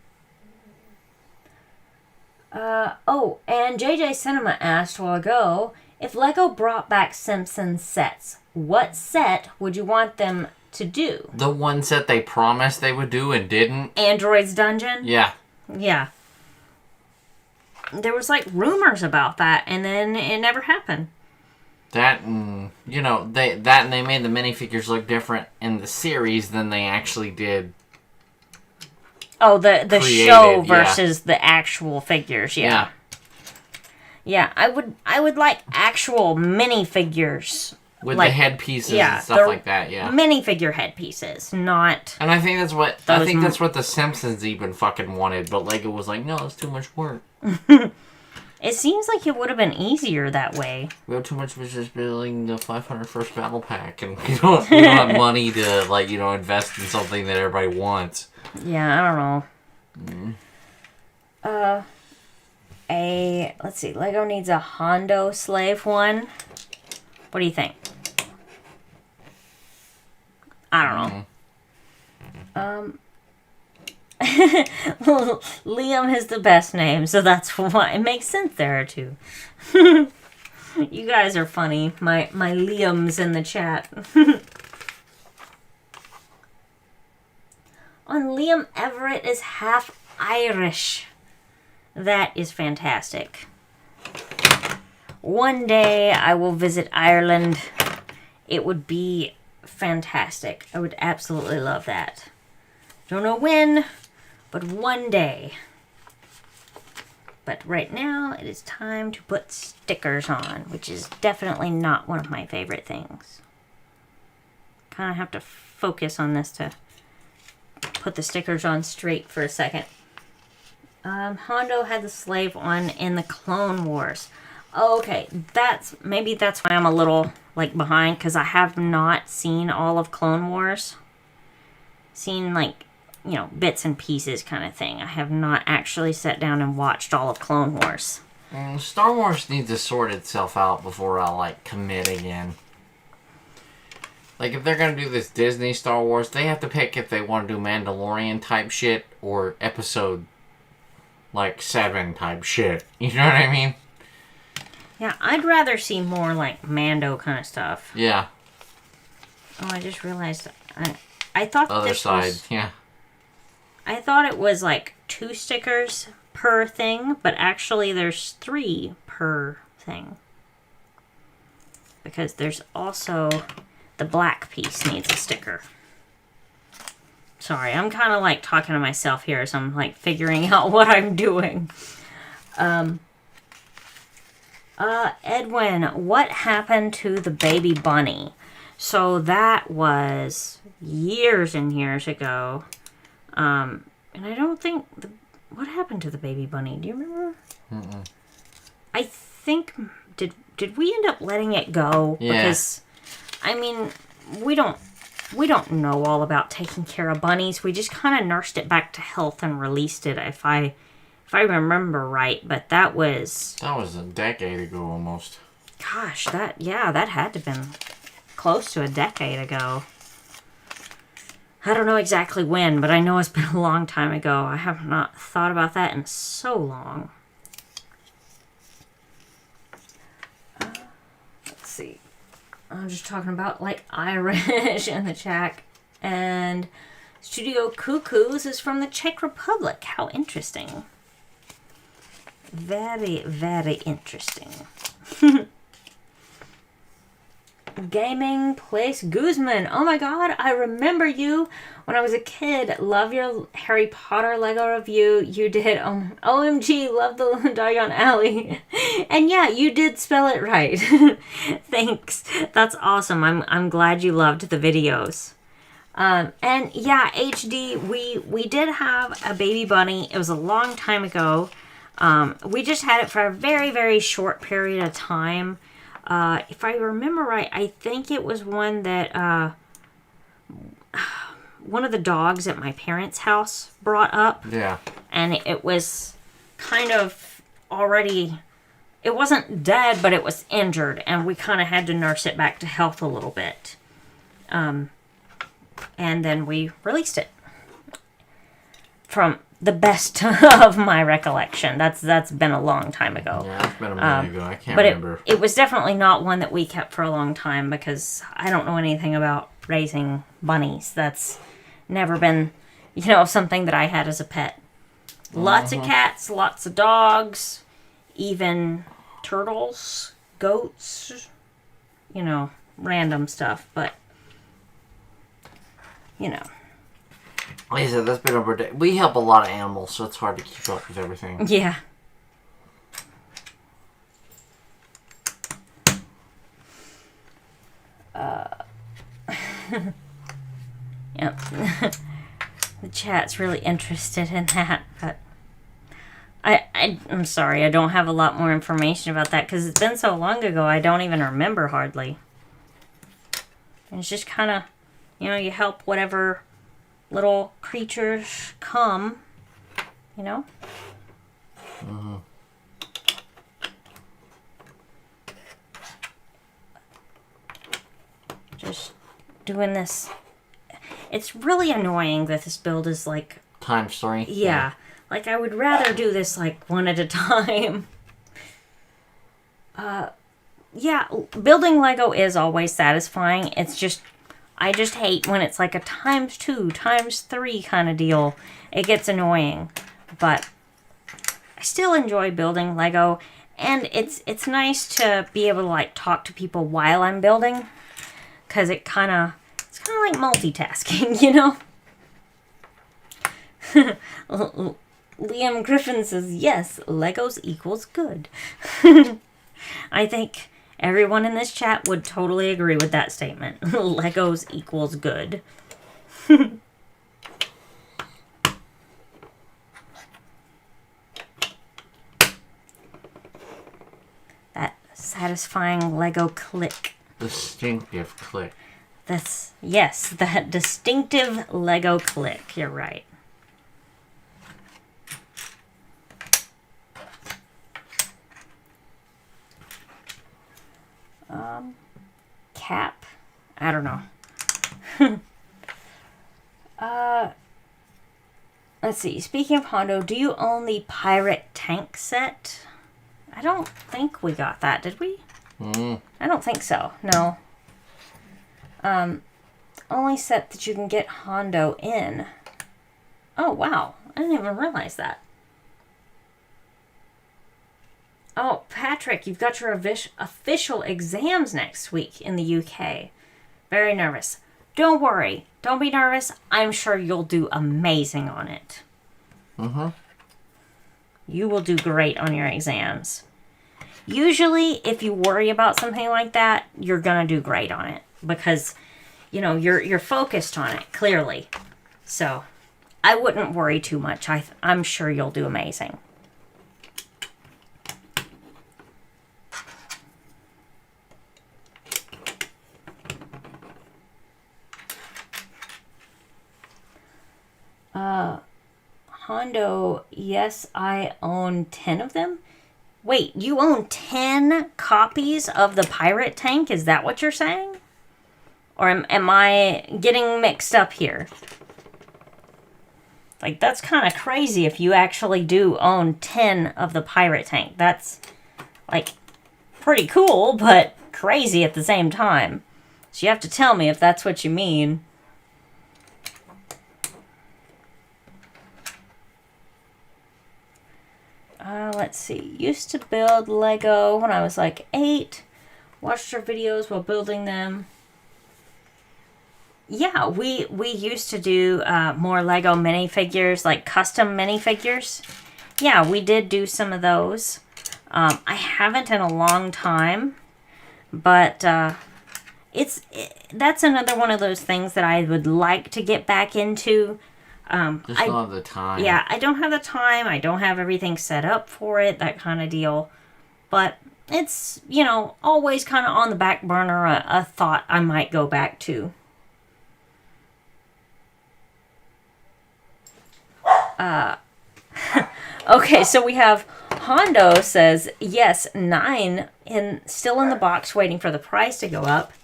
Speaker 1: And JJ Cinema asked a while ago, if Lego brought back Simpsons sets, what set would you want them to do?
Speaker 2: The one set they promised they would do and didn't?
Speaker 1: Android's Dungeon?
Speaker 2: Yeah.
Speaker 1: Yeah. There was like rumors about that, and then it never happened.
Speaker 2: That and they made the minifigures look different in the series than they actually did.
Speaker 1: Oh, the show versus the actual figures. Yeah. Yeah, I would like actual minifigures.
Speaker 2: With the headpieces and stuff like that, yeah.
Speaker 1: Minifigure headpieces, not.
Speaker 2: And I think that's what the Simpsons even fucking wanted, but Lego was like, no, it's too much work.
Speaker 1: It seems like it would have been easier that way.
Speaker 2: We have too much business building the 501st Battle Pack, and we don't have money to, invest in something that everybody wants.
Speaker 1: Yeah, I don't know. Let's see, Lego needs a Hondo slave one. What do you think? I don't know. Liam has the best name, so that's why it makes sense there too. You guys are funny. My Liam's in the chat. On Liam Everett is half Irish. That is fantastic. One day I will visit Ireland. It would be fantastic. I would absolutely love that. Don't know when, but one day. But right now, it is time to put stickers on, which is definitely not one of my favorite things. Kind of have to focus on this to put the stickers on straight for a second. Hondo had the slave one in the Clone Wars. Okay, maybe that's why I'm a little behind, because I have not seen all of Clone Wars. Seen bits and pieces kind of thing. I have not actually sat down and watched all of Clone Wars.
Speaker 2: Star Wars needs to sort itself out before I commit again. If they're gonna do this Disney Star Wars, they have to pick if they want to do Mandalorian type shit or episode 7 type shit. You know what I mean?
Speaker 1: Yeah, I'd rather see more Mando kind of stuff.
Speaker 2: Yeah.
Speaker 1: Oh, I just realized I thought
Speaker 2: other side, yeah.
Speaker 1: I thought it was 2 stickers per thing, but actually there's 3 per thing. Because there's also the black piece needs a sticker. Sorry, I'm kind of talking to myself here as I'm figuring out what I'm doing. Edwin, what happened to the baby bunny? So that was years and years ago. And I don't think... what happened to the baby bunny? Do you remember?
Speaker 2: Mm-mm.
Speaker 1: I think... Did we end up letting it go?
Speaker 2: Yeah.
Speaker 1: Because, we don't know all about taking care of bunnies. We just kind of nursed it back to health and released it, if I remember right. But that was
Speaker 2: a decade ago almost.
Speaker 1: Gosh, that had to have been close to a decade ago. I don't know exactly when, but I know it's been a long time ago. I have not thought about that in so long. Let's see. I'm just talking about Irish in the chat. And Studio Cuckoos is from the Czech Republic. How interesting. Very, very interesting. Gaming Place Guzman. Oh my god, I remember you when I was a kid. Love your Harry Potter Lego review. You did. OMG, love the Diagon Alley. And yeah, you did spell it right. Thanks. That's awesome. I'm glad you loved the videos. And yeah, HD, we did have a baby bunny. It was a long time ago. We just had it for a very, very short period of time. If I remember right, I think it was one that one of the dogs at my parents' house brought up.
Speaker 2: Yeah. And
Speaker 1: it was kind of already... It wasn't dead, but it was injured, and we kind of had to nurse it back to health a little bit. And then we released it. From the best of my recollection. That's been a long time ago.
Speaker 2: Yeah, it's been a minute ago. I can't remember.
Speaker 1: But it was definitely not one that we kept for a long time, because I don't know anything about raising bunnies. That's never been, something that I had as a pet. Lots of cats, lots of dogs, even turtles, goats, you know, random stuff, but, you know.
Speaker 2: Like I said, that's been over. We help a lot of animals, so it's hard to keep up with everything.
Speaker 1: Yeah. Yep. The chat's really interested in that, but I'm sorry, I don't have a lot more information about that because it's been so long ago I don't even remember hardly. And it's just kind of, you know, you help whatever little creatures come, you know?
Speaker 2: Mm-hmm.
Speaker 1: Just doing this. It's really annoying that this build is like...
Speaker 2: Times 3?
Speaker 1: Yeah. Like, I would rather do this, like, one at a time. Yeah, building Lego is always satisfying. It's just... I just hate when it's like a times 2, times 3 kind of deal. It gets annoying. But I still enjoy building Lego. And it's nice to be able to, like, talk to people while I'm building. Because it's kind of like multitasking, you know? Liam Griffin says, yes, Legos equals good. I think everyone in this chat would totally agree with that statement. Legos equals good. That satisfying Lego click.
Speaker 2: Distinctive click.
Speaker 1: Yes, that distinctive Lego click. You're right. Cap? I don't know. Let's see. Speaking of Hondo, do you own the pirate tank set? I don't think we got that, did we? I don't think so. No. Only set that you can get Hondo in. Oh, wow. I didn't even realize that. Oh, Patrick, you've got your official exams next week in the UK. Very nervous. Don't worry. Don't be nervous. I'm sure you'll do amazing on it.
Speaker 2: Mm-hmm.
Speaker 1: You will do great on your exams. Usually, if you worry about something like that, you're going to do great on it. Because, you know, you're focused on it, clearly. So, I wouldn't worry too much. I'm sure you'll do amazing. Hondo, yes, I own 10 of them. Wait, you own 10 copies of the pirate tank? Is that what you're saying? Or am I getting mixed up here? Like, that's kind of crazy if you actually do own 10 of the pirate tank. That's, like, pretty cool, but crazy at the same time. So you have to tell me if that's what you mean. Let's see. Used to build Lego when I was like 8. Watched your videos while building them. Yeah, we used to do more Lego minifigures, like custom minifigures. Yeah, we did do some of those. I haven't in a long time, but that's another one of those things that I would like to get back into.
Speaker 2: Just don't have the time.
Speaker 1: Yeah, I don't have the time. I don't have everything set up for it, that kind of deal. But it's, you know, always kind of on the back burner, a thought I might go back to. Okay, so we have Hondo says, yes, 9 still in the box waiting for the price to go up.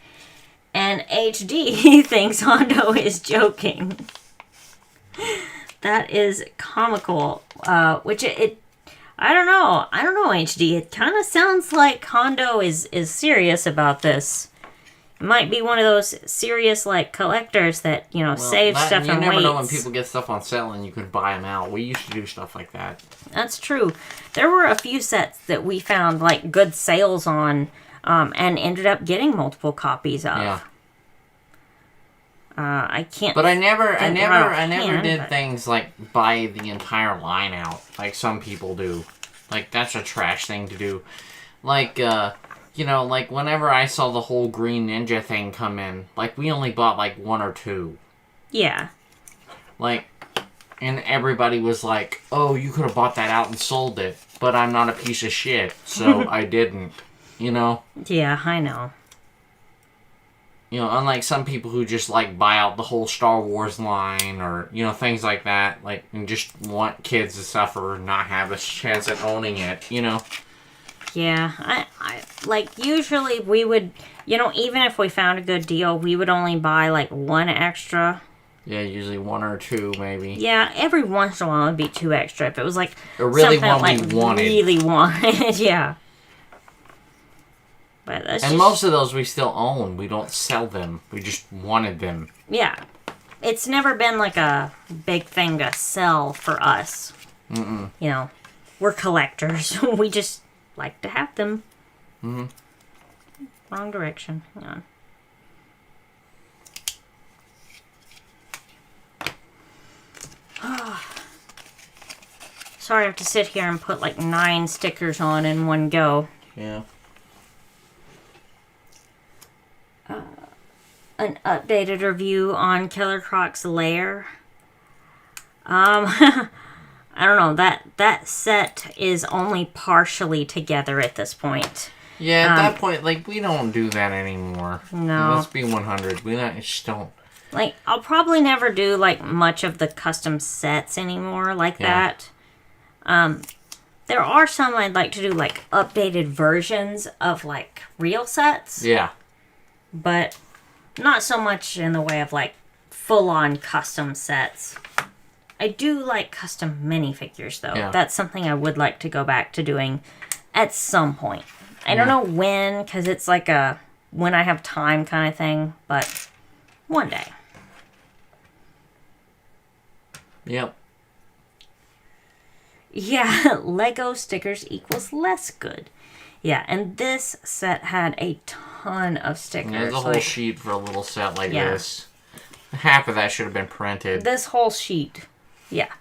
Speaker 1: And HD thinks Hondo is joking. That is comical. Which I don't know. I don't know, HD. It kind of sounds like Hondo is serious about this. It might be one of those serious, like, collectors that, you know, save stuff and waits.
Speaker 2: You never know when people get stuff on sale and you can buy them out. We used to do stuff like that.
Speaker 1: That's true. There were a few sets that we found, like, good sales on and ended up getting multiple copies of.
Speaker 2: Yeah.
Speaker 1: I can't.
Speaker 2: But I never did
Speaker 1: but...
Speaker 2: things like buy the entire line out like some people do. Like that's a trash thing to do. Like like whenever I saw the whole Green Ninja thing come in, like we only bought like 1 or 2.
Speaker 1: Yeah.
Speaker 2: Like, and everybody was like, "Oh, you could have bought that out and sold it," but I'm not a piece of shit, so I didn't.
Speaker 1: Yeah, I know.
Speaker 2: Unlike some people who just, like, buy out the whole Star Wars line or, things like that, like, and just want kids to suffer and not have a chance at owning it,
Speaker 1: Yeah, I like, usually we would, even if we found a good deal, we would only buy, like, 1 extra.
Speaker 2: Yeah, usually 1 or 2, maybe.
Speaker 1: Yeah, every once in a while it would be 2 extra if it was, like,
Speaker 2: or really
Speaker 1: something
Speaker 2: one we wanted.
Speaker 1: Really wanted, yeah. But
Speaker 2: and most of those we still own. We don't sell them. We just wanted them.
Speaker 1: Yeah. It's never been like a big thing to sell for us.
Speaker 2: Mm-mm.
Speaker 1: We're collectors. We just like to have them.
Speaker 2: Mm-hmm.
Speaker 1: Wrong direction. Hang on. Sorry I have to sit here and put like 9 stickers on in one go.
Speaker 2: Yeah.
Speaker 1: An updated review on Killer Croc's Lair. I don't know, that set is only partially together at this point.
Speaker 2: Yeah, at that point, like, we don't do that anymore.
Speaker 1: No.
Speaker 2: Let's be 100. We just don't.
Speaker 1: Like, I'll probably never do, like, much of the custom sets anymore like that. There are some I'd like to do, like, updated versions of, like, real sets.
Speaker 2: Yeah.
Speaker 1: But not so much in the way of, like, full-on custom sets. I do like custom minifigures, though.
Speaker 2: Yeah.
Speaker 1: That's something I would like to go back to doing at some point. I don't know when, because it's like a when I have time kind of thing, but one day.
Speaker 2: Yep.
Speaker 1: Yeah, Lego stickers equals less good. Yeah, and this set had a ton of stickers.
Speaker 2: There's a whole sheet for a little set like this. Half of that should have been printed.
Speaker 1: This whole sheet. Yeah.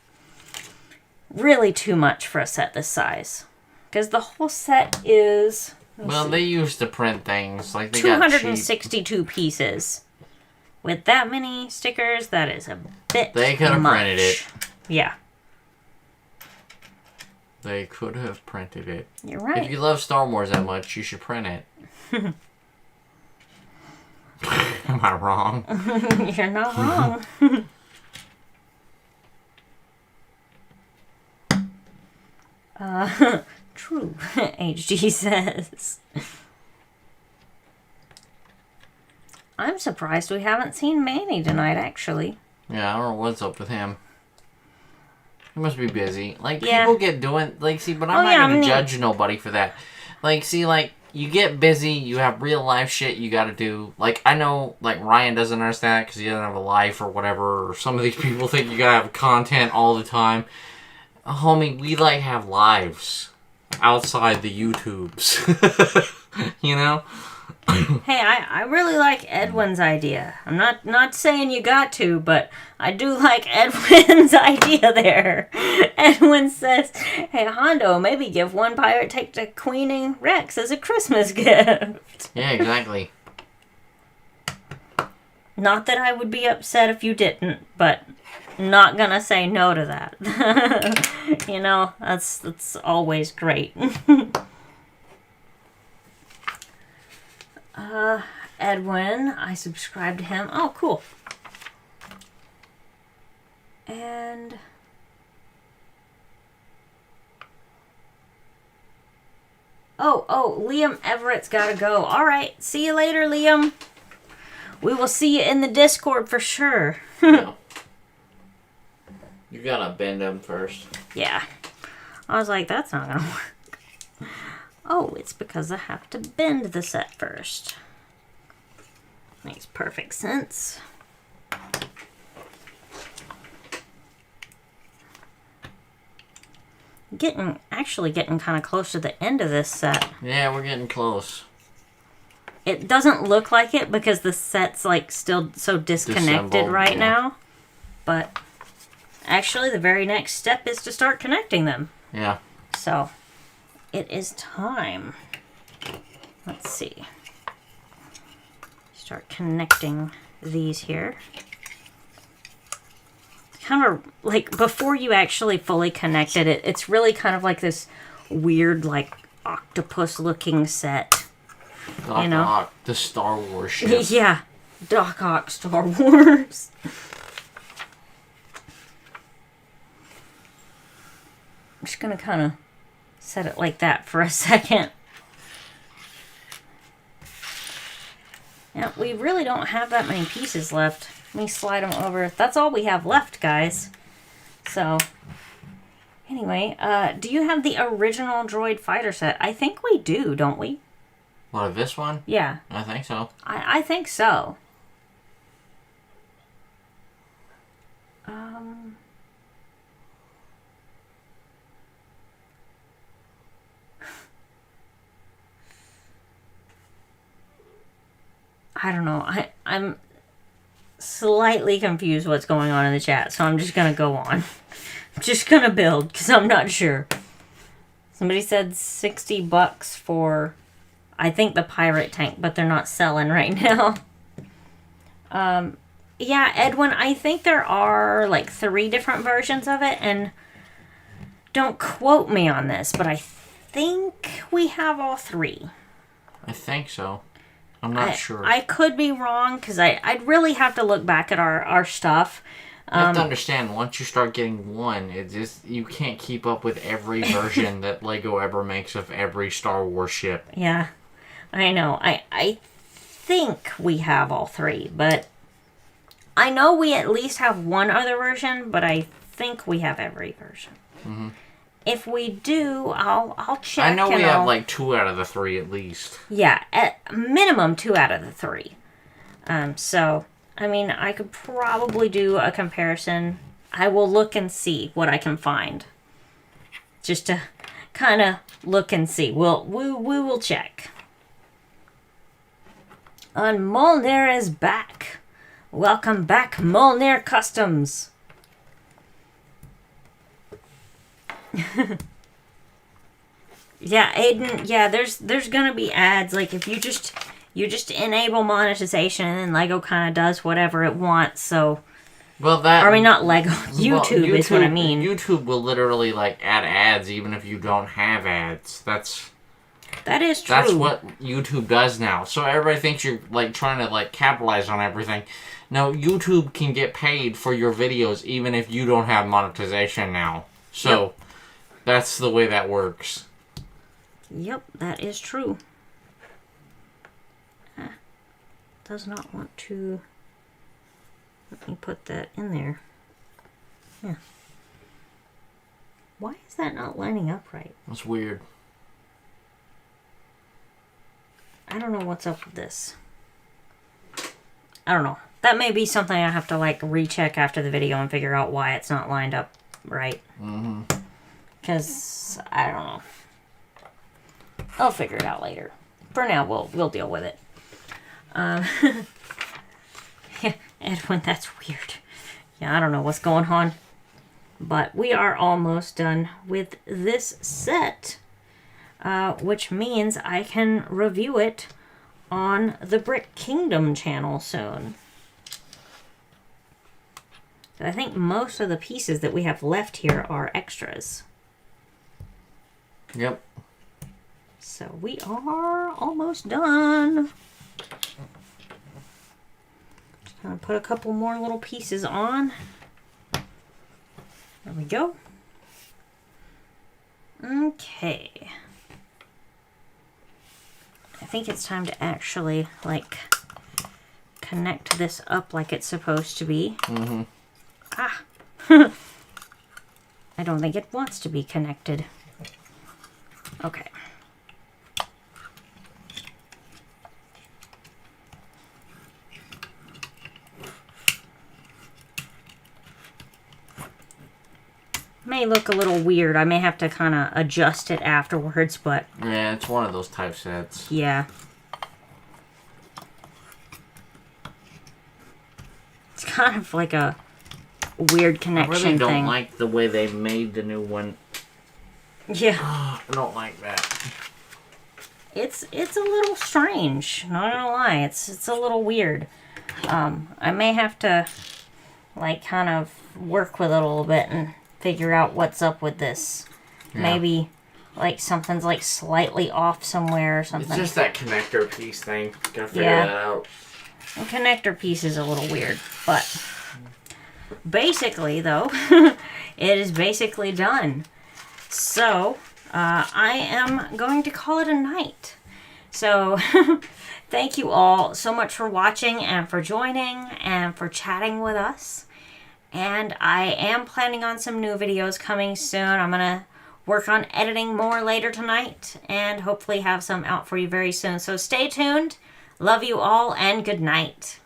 Speaker 1: Really too much for a set this size. Because the whole set is...
Speaker 2: Well, they used to print things. Like they
Speaker 1: 262 pieces. With that many stickers, that is a bit
Speaker 2: They could have printed it.
Speaker 1: Yeah.
Speaker 2: They could have printed it.
Speaker 1: You're right.
Speaker 2: If you love Star Wars that much, you should print it. Am I wrong?
Speaker 1: You're not wrong. True, HD says. I'm surprised we haven't seen Manny tonight, actually.
Speaker 2: Yeah, I don't know what's up with him. He must be busy. Like,
Speaker 1: Yeah.
Speaker 2: people get doing... Like, see, but I'm not going to judge nobody for that. Like, see, like, you get busy, you have real life shit you gotta do. Like, I know, like, Ryan doesn't understand because he doesn't have a life or whatever, or some of these people think you gotta have content all the time. Homie, we, like, have lives outside the YouTubes. You know?
Speaker 1: Hey, I really like Edwin's idea. I'm not saying you got to, but I do like Edwin's idea there. Edwin says, hey, Hondo, maybe give one pirate take to Queen Rex as a Christmas gift.
Speaker 2: Yeah, exactly.
Speaker 1: Not that I would be upset if you didn't, but not gonna say no to that. You know, that's always great. Edwin, I subscribed to him. Oh, cool. And... Oh, Liam Everett's gotta go. Alright, see you later, Liam. We will see you in the Discord for sure.
Speaker 2: No. You gotta bend them first.
Speaker 1: Yeah. I was like, that's not gonna work. Oh, it's because I have to bend the set first. Makes perfect sense. Actually getting kind of close to the end of this set.
Speaker 2: Yeah, we're getting close.
Speaker 1: It doesn't look like it because the set's like still so disconnected
Speaker 2: Disassembled,
Speaker 1: right
Speaker 2: yeah.
Speaker 1: now. But actually, the very next step is to start connecting them.
Speaker 2: Yeah.
Speaker 1: So, it is time. Let's see. Start connecting these here. Kind of like before you actually fully connect it, it's really kind of like this weird, like octopus looking set.
Speaker 2: Doc
Speaker 1: You know?
Speaker 2: Ock, the Star Wars ship.
Speaker 1: Yeah, Doc Ock Star Wars. I'm just gonna kind of set it like that for a second. Yeah, we really don't have that many pieces left. Let me slide them over. That's all we have left, guys. So, anyway, do you have the original Droid fighter set? I think we do, don't we?
Speaker 2: What, this one?
Speaker 1: Yeah.
Speaker 2: I think so.
Speaker 1: I think so. I don't know. I'm slightly confused what's going on in the chat, so I'm just gonna go on. I'm just gonna build, because I'm not sure. Somebody said $60 for, I think, the pirate tank, but they're not selling right now. Yeah, Edwin, I think there are like 3 different versions of it, and don't quote me on this, but I think we have all 3.
Speaker 2: I think so. I'm not sure.
Speaker 1: I could be wrong, because I'd really have to look back at our stuff.
Speaker 2: You have to understand, once you start getting one, it just, you can't keep up with every version that Lego ever makes of every Star Wars ship.
Speaker 1: Yeah, I know. I think we have all 3, but I know we at least have one other version, but I think we have every version.
Speaker 2: Mm-hmm.
Speaker 1: If we do, I'll check.
Speaker 2: I know we have like 2 out of the 3 at least.
Speaker 1: Yeah, at minimum 2 out of the 3. So, I mean, I could probably do a comparison. I will look and see what I can find. Just to kind of look and see. We will check. And Molnir is back. Welcome back, Molnir Customs. Yeah, Aiden, yeah, there's gonna be ads. Like, if you just enable monetization, and then Lego kind of does whatever it wants. So,
Speaker 2: well, that,
Speaker 1: I mean, not Lego, YouTube is what I mean.
Speaker 2: YouTube will literally like add ads even if you don't have ads.
Speaker 1: That is true.
Speaker 2: That's what YouTube does now. So everybody thinks you're like trying to like capitalize on everything. No, YouTube can get paid for your videos even if you don't have monetization now. So. Yep. That's the way that works.
Speaker 1: Yep, that is true. Does not want to... Let me put that in there. Yeah. Why is that not lining up right?
Speaker 2: That's weird.
Speaker 1: I don't know what's up with this. I don't know. That may be something I have to like recheck after the video and figure out why it's not lined up right.
Speaker 2: Mm-hmm.
Speaker 1: Because, I don't know. I'll figure it out later. For now, we'll deal with it. Yeah, Edwin, that's weird. Yeah, I don't know what's going on. But we are almost done with this set. Which means I can review it on the Brick Kingdom channel soon. I think most of the pieces that we have left here are extras.
Speaker 2: Yep.
Speaker 1: So we are almost done. Just gonna put a couple more little pieces on. There we go. Okay. I think it's time to actually, like, connect this up like it's supposed to be.
Speaker 2: Mm-hmm.
Speaker 1: Ah! I don't think it wants to be connected. Okay. May look a little weird. I may have to kind of adjust it afterwards, but...
Speaker 2: Yeah, it's one of those type sets.
Speaker 1: Yeah. It's kind of like a weird
Speaker 2: I
Speaker 1: connection
Speaker 2: really don't
Speaker 1: thing.
Speaker 2: like the way they made the new one.
Speaker 1: Yeah.
Speaker 2: I don't like that.
Speaker 1: It's a little strange. Not gonna lie, it's a little weird. I may have to like kind of work with it a little bit and figure out what's up with this.
Speaker 2: Yeah.
Speaker 1: Maybe like something's like slightly off somewhere or something.
Speaker 2: It's just that connector piece thing. Gotta figure
Speaker 1: Yeah.
Speaker 2: that out.
Speaker 1: The connector piece is a little weird, but basically though, it is basically done. So I am going to call it a night. So thank you all so much for watching and for joining and for chatting with us. And I am planning on some new videos coming soon. I'm going to work on editing more later tonight and hopefully have some out for you very soon. So stay tuned. Love you all and good night.